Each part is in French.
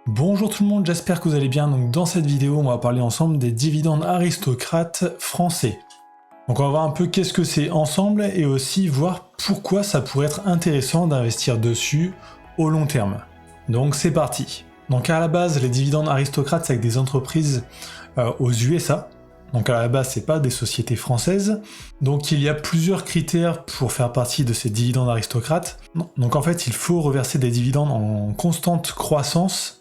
Bonjour tout le monde, j'espère que vous allez bien. Donc dans cette vidéo, on va parler ensemble des dividendes aristocrates français. Donc on va voir un peu qu'est-ce que c'est ensemble et aussi voir pourquoi ça pourrait être intéressant d'investir dessus au long terme. Donc c'est parti. Donc à la base, les dividendes aristocrates, c'est avec des entreprises aux USA. Donc à la base, c'est pas des sociétés françaises. Donc il y a plusieurs critères pour faire partie de ces dividendes aristocrates. Donc en fait, il faut reverser des dividendes en constante croissance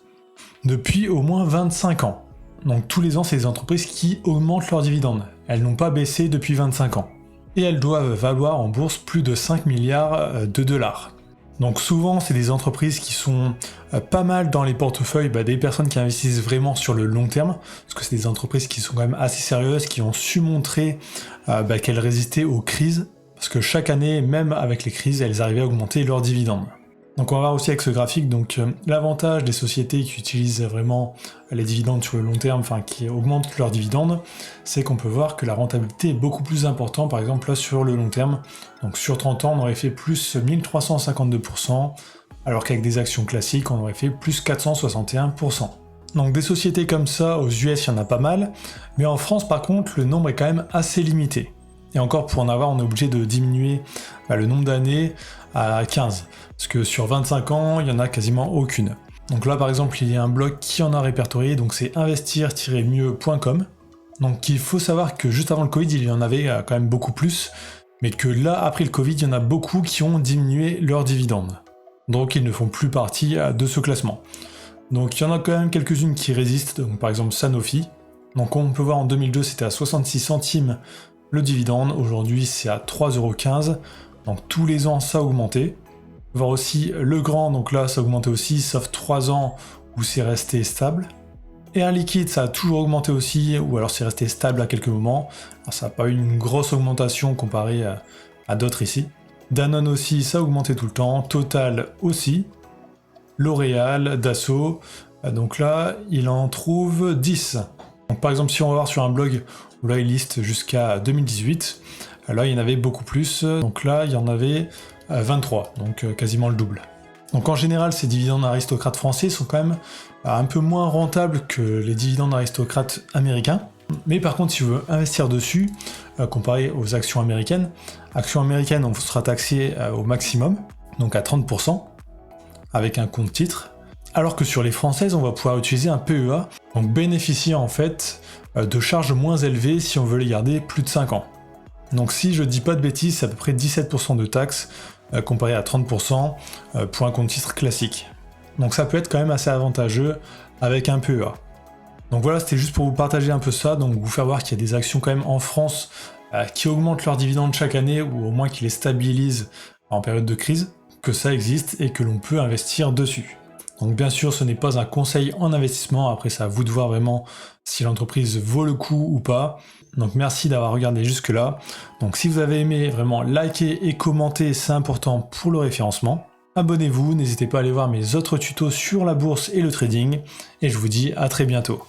depuis au moins 25 ans. Donc tous les ans, c'est des entreprises qui augmentent leurs dividendes. Elles n'ont pas baissé depuis 25 ans. Et elles doivent valoir en bourse plus de 5 milliards de dollars. Donc souvent, c'est des entreprises qui sont pas mal dans les portefeuilles des personnes qui investissent vraiment sur le long terme, parce que c'est des entreprises qui sont quand même assez sérieuses, qui ont su montrer qu'elles résistaient aux crises, parce que chaque année, même avec les crises, elles arrivaient à augmenter leurs dividendes. Donc on va voir aussi avec ce graphique, donc l'avantage des sociétés qui utilisent vraiment les dividendes sur le long terme, enfin qui augmentent leurs dividendes, c'est qu'on peut voir que la rentabilité est beaucoup plus importante, par exemple là sur le long terme. Donc sur 30 ans, on aurait fait plus 1352%, alors qu'avec des actions classiques, on aurait fait plus 461%. Donc des sociétés comme ça, aux US, il y en a pas mal, mais en France par contre, le nombre est quand même assez limité. Et encore, pour en avoir, on est obligé de diminuer le nombre d'années à 15. Parce que sur 25 ans, il n'y en a quasiment aucune. Donc là, par exemple, il y a un blog qui en a répertorié, donc c'est investir-mieux.com. Donc il faut savoir que juste avant le Covid, il y en avait quand même beaucoup plus, mais que là, après le Covid, il y en a beaucoup qui ont diminué leurs dividendes. Donc ils ne font plus partie de ce classement. Donc il y en a quand même quelques-unes qui résistent, donc par exemple Sanofi. Donc comme on peut voir en 2002, c'était à 66 centimes le dividende, aujourd'hui c'est à 3,15€, donc tous les ans ça a augmenté. On va voir aussi Legrand, donc là ça a augmenté aussi, sauf 3 ans où c'est resté stable. Et Air Liquide, ça a toujours augmenté aussi, ou alors c'est resté stable à quelques moments. Alors ça n'a pas eu une grosse augmentation comparée à d'autres ici. Danone aussi, ça a augmenté tout le temps. Total aussi. L'Oréal, Dassault, donc là il en trouve 10. Donc par exemple si on va voir sur un blog où là il liste jusqu'à 2018, là il y en avait beaucoup plus, donc là il y en avait 23, donc quasiment le double. Donc en général ces dividendes aristocrates français sont quand même un peu moins rentables que les dividendes aristocrates américains, mais par contre si vous voulez investir dessus, comparé aux actions américaines on sera taxé au maximum, donc à 30%, avec un compte titre, alors que sur les françaises, on va pouvoir utiliser un PEA, donc bénéficier en fait de charges moins élevées si on veut les garder plus de 5 ans. Donc si je dis pas de bêtises, c'est à peu près 17% de taxes, comparé à 30% pour un compte titre classique. Donc ça peut être quand même assez avantageux avec un PEA. Donc voilà, c'était juste pour vous partager un peu ça, donc vous faire voir qu'il y a des actions quand même en France qui augmentent leurs dividendes chaque année, ou au moins qui les stabilisent en période de crise, que ça existe et que l'on peut investir dessus. Donc bien sûr, ce n'est pas un conseil en investissement, après c'est à vous de voir vraiment si l'entreprise vaut le coup ou pas. Donc merci d'avoir regardé jusque là. Donc si vous avez aimé, vraiment likez et commentez, c'est important pour le référencement. Abonnez-vous, n'hésitez pas à aller voir mes autres tutos sur la bourse et le trading, et je vous dis à très bientôt.